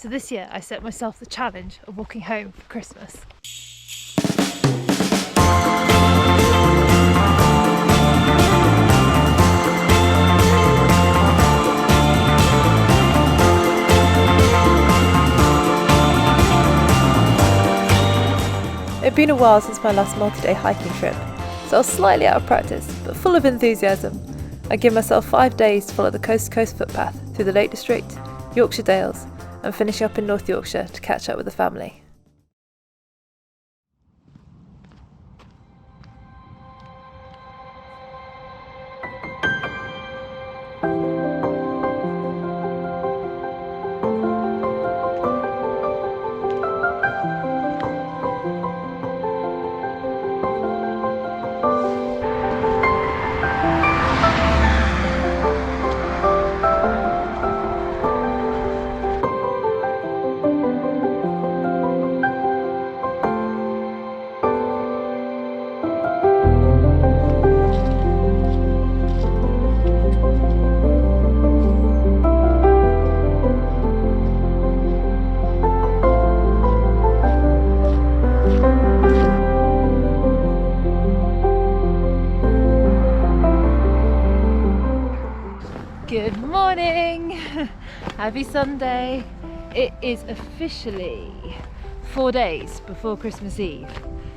So this year I set myself the challenge of walking home for Christmas. It had been a while since my last multi-day hiking trip, so I was slightly out of practice, but full of enthusiasm. I give myself 5 days to follow the coast-to-coast footpath through the Lake District, Yorkshire Dales, and finish up in North Yorkshire to catch up with the family. Good morning! Happy Sunday! It is officially 4 days before Christmas Eve,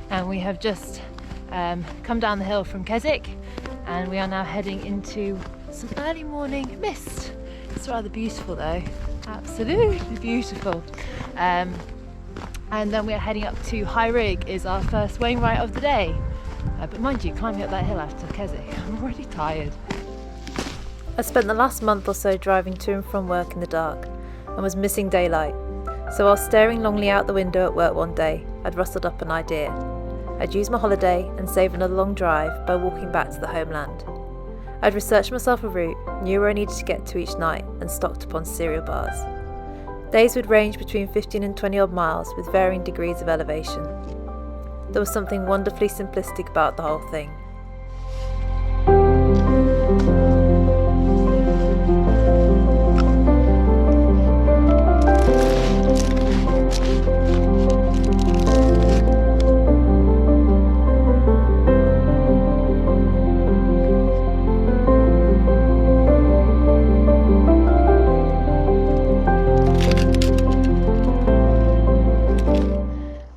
and we have just come down the hill from Keswick, and we are now heading into some early morning mist. It's rather beautiful though, absolutely beautiful. And then we are heading up to High Rig, is our first Wainwright of the day. But mind you, climbing up that hill after Keswick, I'm already tired. I spent the last month or so driving to and from work in the dark and was missing daylight, so while staring longly out the window at work one day, I'd rustled up an idea. I'd use my holiday and save another long drive by walking back to the homeland. I'd researched myself a route, knew where I needed to get to each night, and stocked upon cereal bars. Days would range between 15 and 20 odd miles with varying degrees of elevation. There was something wonderfully simplistic about the whole thing.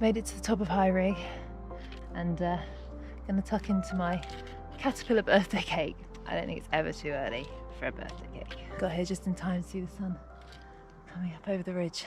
Made it to the top of High Rig and gonna tuck into my caterpillar birthday cake. I don't think it's ever too early for a birthday cake. Got here just in time to see the sun coming up over the ridge.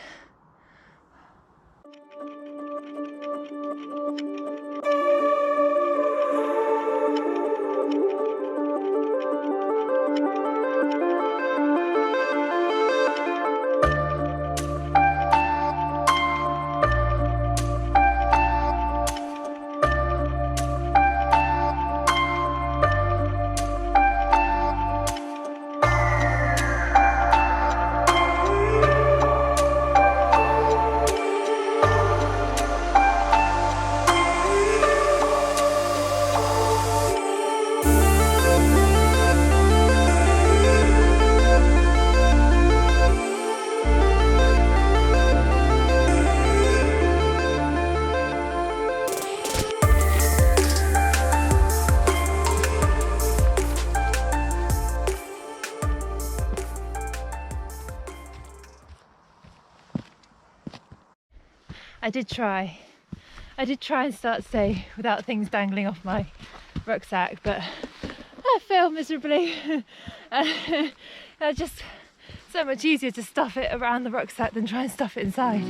I did try and start today without things dangling off my rucksack, but I failed miserably. It's just so much easier to stuff it around the rucksack than try and stuff it inside.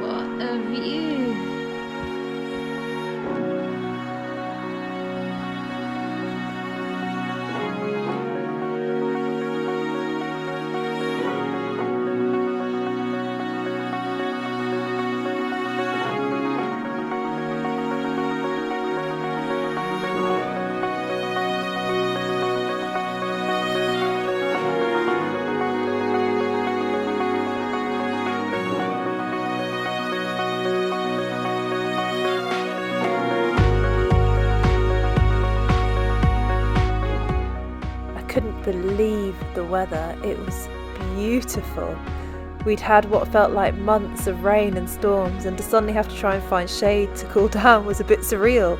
What a view! believe the weather. It was beautiful. We'd had what felt like months of rain and storms, and to suddenly have to try and find shade to cool down was a bit surreal.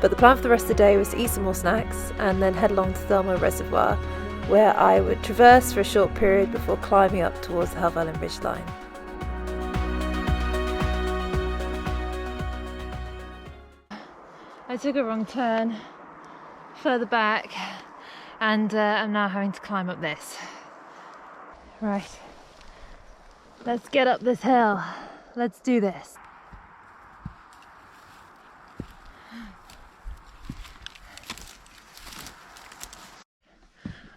But the plan for the rest of the day was to eat some more snacks and then head along to Thelma Reservoir, where I would traverse for a short period before climbing up towards the Helvellyn ridgeline. I took a wrong turn further back and I'm now having to climb up this. Right, let's get up this hill. Let's do this.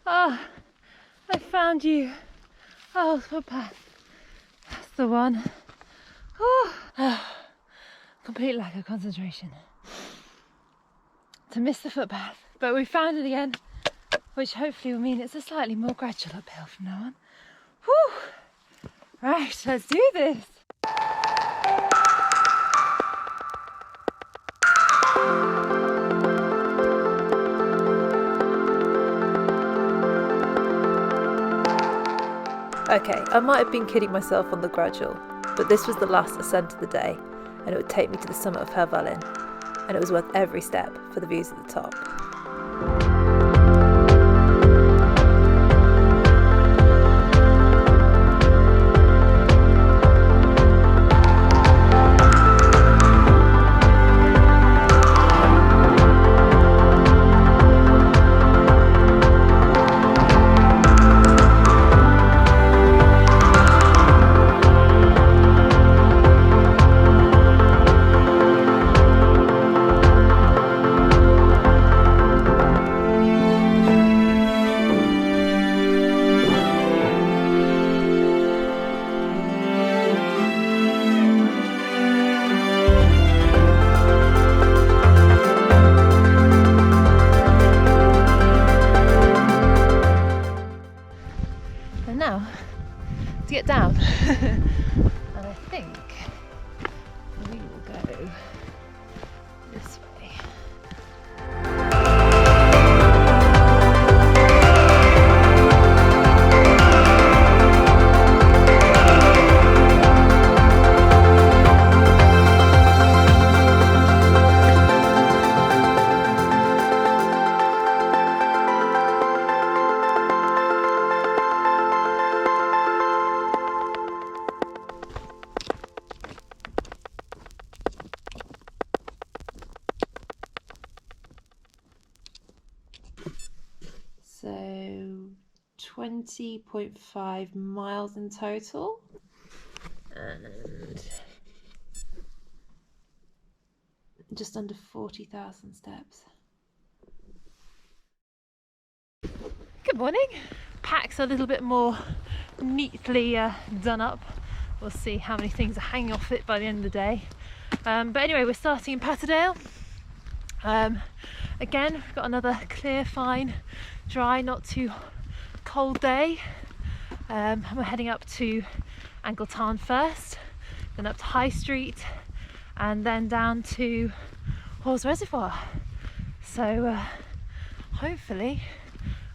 Ah, I found you. Oh, footpath. That's the one. Oh, complete lack of concentration to miss the footpath, but we found it again, which hopefully will mean it's a slightly more gradual uphill from now on. Whew. Right, let's do this. Okay, I might have been kidding myself on the gradual, but this was the last ascent of the day, and it would take me to the summit of Helvellyn, and it was worth every step for the views at the top. And now, to get down, and I think we will go this way. So 20.5 miles in total, and just under 40,000 steps. Good morning. Pack's a little bit more neatly done up. We'll see how many things are hanging off it by the end of the day. But anyway, we're starting in Patterdale. Again, we've got another clear, fine, dry, not too cold day. And we're heading up to Angletarn first, then up to High Street, and then down to Hawes Reservoir. So hopefully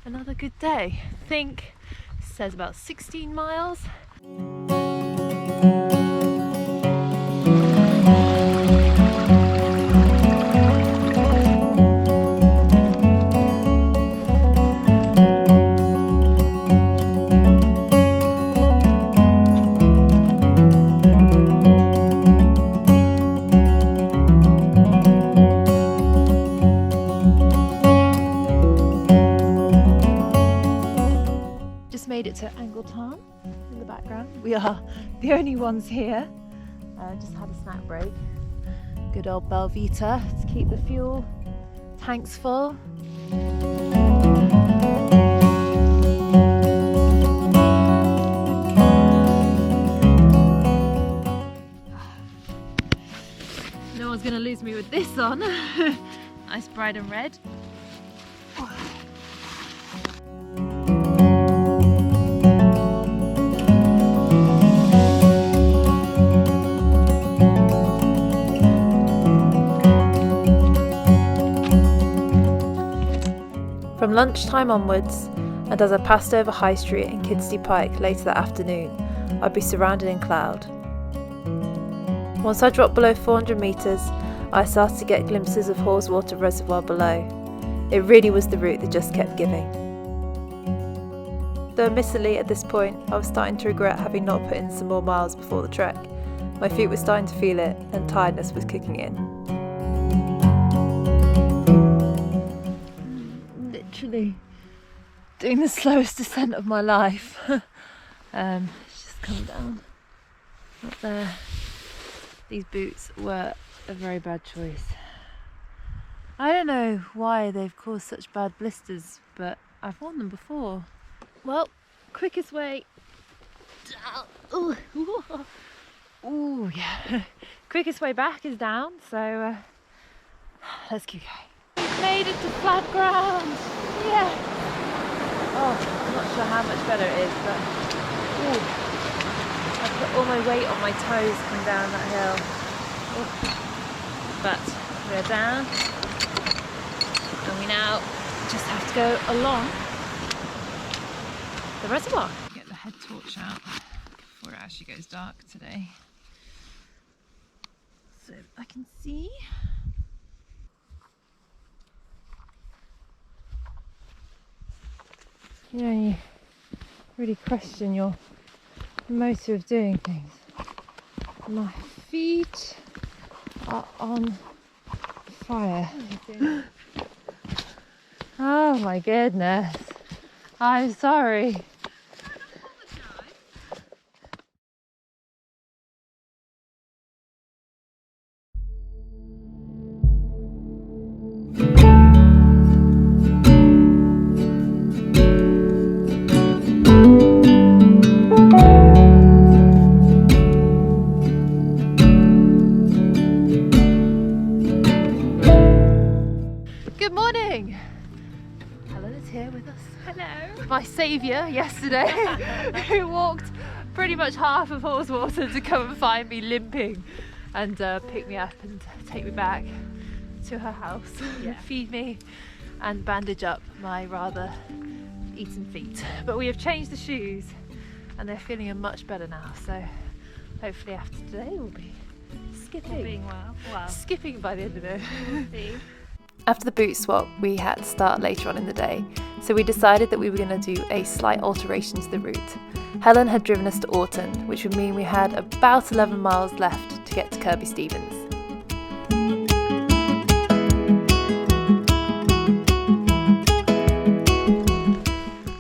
another good day. I think it says about 16 miles. Made it to Angletarn in the background. We are the only ones here. Just had a snack break. Good old Belvita to keep the fuel tanks full. No one's going to lose me with this on. Nice bright and red. From lunchtime onwards, and as I passed over High Street and Kidsley Pike later that afternoon, I'd be surrounded in cloud. Once I dropped below 400 metres, I started to get glimpses of Haweswater Reservoir below. It really was the route that just kept giving. Though admittedly at this point I was starting to regret having not put in some more miles before the trek. My feet were starting to feel it and tiredness was kicking in. Literally doing the slowest descent of my life. It's just come down up there. These boots were a very bad choice. I don't know why they've caused such bad blisters, but I've worn them before. Well, quickest way down. Ooh, yeah. Quickest way back is down, so let's keep going. We've made it to flat ground. Yeah. Oh, I'm not sure how much better it is, but ooh, I put all my weight on my toes coming down that hill. Ooh. But we're down, and we now just have to go along the reservoir. Get the head torch out before it actually goes dark today, so I can see. You know, you really question your motive of doing things. My feet are on fire. Oh my goodness. I'm sorry. Good morning. Helen is here with us. Hello. My saviour yesterday, who walked pretty much half of Haweswater to come and find me limping and pick me up and take me back to her house, feed me and bandage up my rather eaten feet. But we have changed the shoes and they're feeling much better now, so hopefully after today we'll be skipping. Skipping by the end of it. We'll see. After the boot swap, we had to start later on in the day, so we decided that we were going to do a slight alteration to the route. Helen had driven us to Orton, which would mean we had about 11 miles left to get to Kirby Stevens.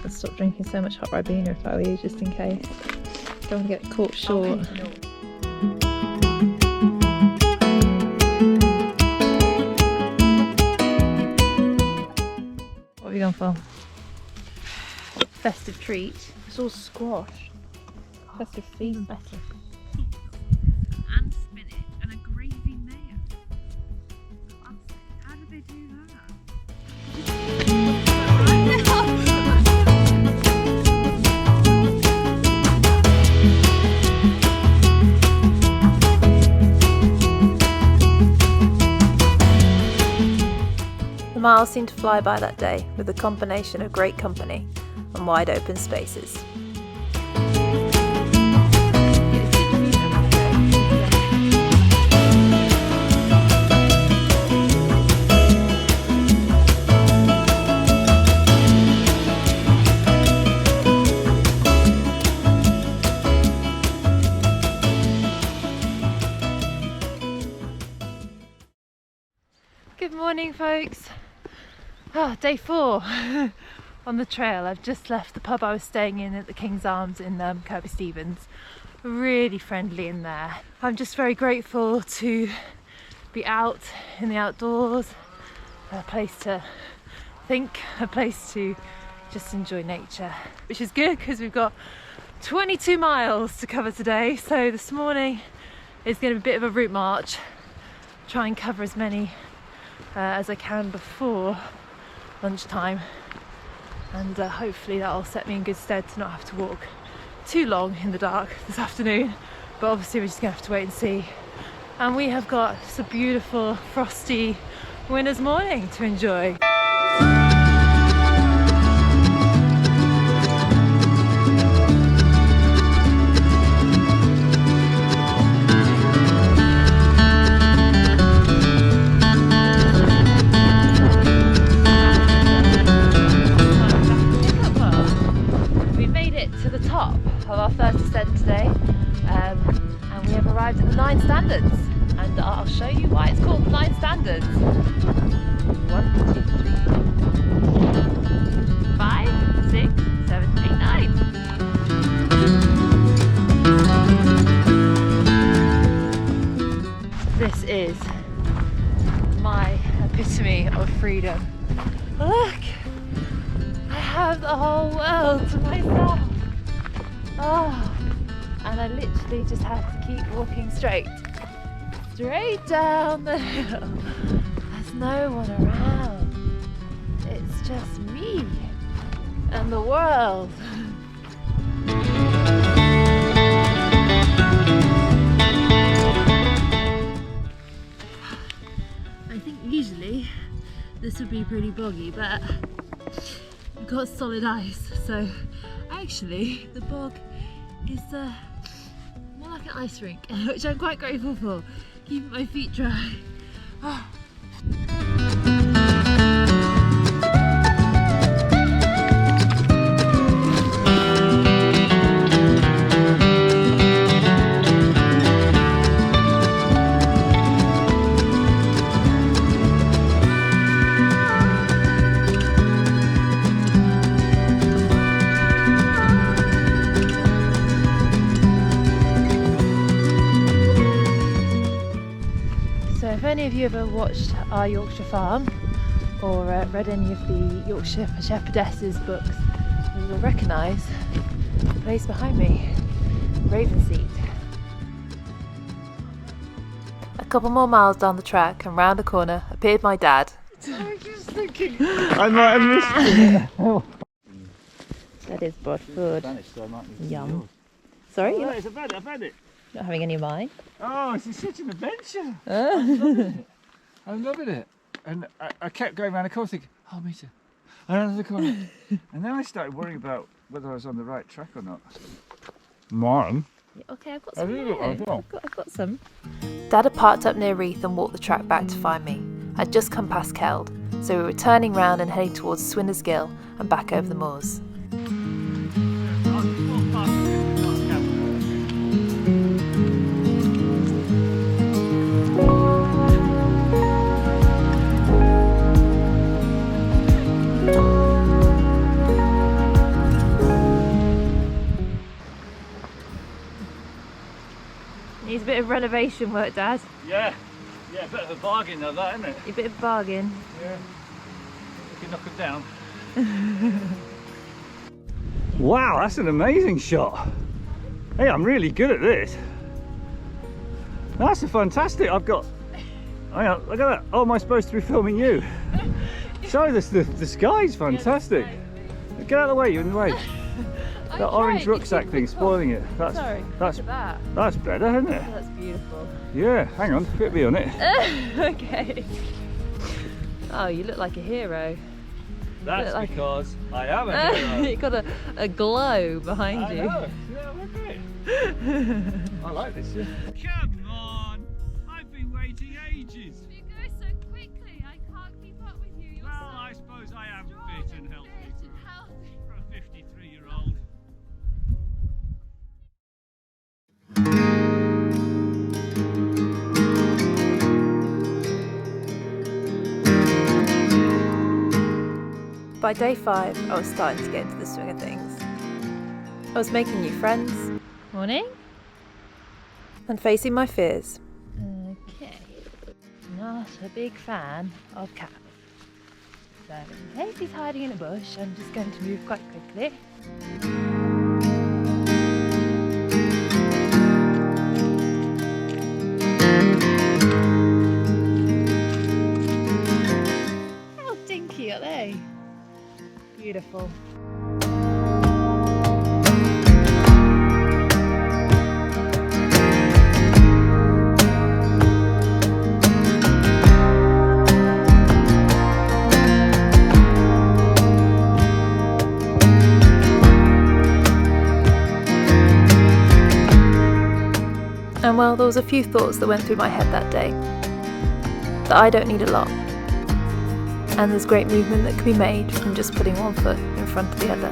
I'd stop drinking so much hot Ribena if I were you, just in case. Don't want to get caught short. What have you gone for? Festive treat. It's all squash. Festive feast. Better. And spinach and a gravy mayo. How did they do The miles seemed to fly by that day, with a combination of great company and wide open spaces. Good morning, folks. Day 4 on the trail. I've just left the pub I was staying in at the King's Arms in Kirby Stevens. Really friendly in there. I'm just very grateful to be out in the outdoors, a place to think, a place to just enjoy nature, which is good because we've got 22 miles to cover today. So this morning is going to be a bit of a route march, try and cover as many as I can before lunchtime, and hopefully that'll set me in good stead to not have to walk too long in the dark this afternoon. But obviously we're just gonna have to wait and see. And we have got some beautiful frosty winter's morning to enjoy. and I'll show you why it's called the 9 standards. 1, 2, 3, 5, 6, 7, 8, 9. This is my epitome of freedom. Look! I have the whole world to myself. Oh, and I literally just have to keep walking straight down the hill. There's no one around. It's just me and the world. I think usually this would be pretty boggy, but we've got solid ice, so actually the bog is more like an ice rink, which I'm quite grateful for, keeping my feet dry. Oh. If any of you ever watched Our Yorkshire Farm or read any of the Yorkshire Shepherdesses books, you will recognise the place behind me, Ravenseat. A couple more miles down the track and round a corner appeared my dad. I was just thinking I might have missed it. That is brought food. Spanish, so I might need to Yum. use yours. Sorry, Oh, you're it's I've had it. not having any of mine? Oh, this is such an adventure. I'm loving it. And I kept going around the corner thinking, oh, me too. Around the corner. And then I started worrying about whether I was on the right track or not. Mine? Okay, I've got I some. think here. I've got some. Dad had parked up near Reeth and walked the track back to find me. I'd just come past Keld, so we were turning round and heading towards Swinner's Gill and back over the moors. Needs a bit of renovation work, Dad. Yeah, a bit of a bargain though, that, isn't it? A bit of bargain. Yeah. You can knock them down. Wow, that's an amazing shot. Hey, I'm really good at this. That's a fantastic. I've got. Hang on, look at that. Oh, am I supposed to be filming you? Sorry, the sky's fantastic. Get out of the way, you're in the way. That orange rucksack thing spoiling it. That's better, isn't it? That's beautiful. Yeah, hang on, put me on it. Okay. Oh, you look like a hero. That's like... because I am a hero. You've got a glow behind you. Know. Yeah, look at it. I like this. Yeah. Come on! I've been waiting ages. You go so quickly, I can't keep up with you. You're Well, so I suppose I am strong fit and healthy for a 53-year-old. By day 5, I was starting to get into the swing of things. I was making new friends Morning. and facing my fears. Okay. Not a big fan of cats. So in case he's hiding in a bush, I'm just going to move quite quickly. How dinky are they? Beautiful. And well, there was a few thoughts that went through my head that day. That I don't need a lot. And there's great movement that can be made from just putting one foot in front of the other.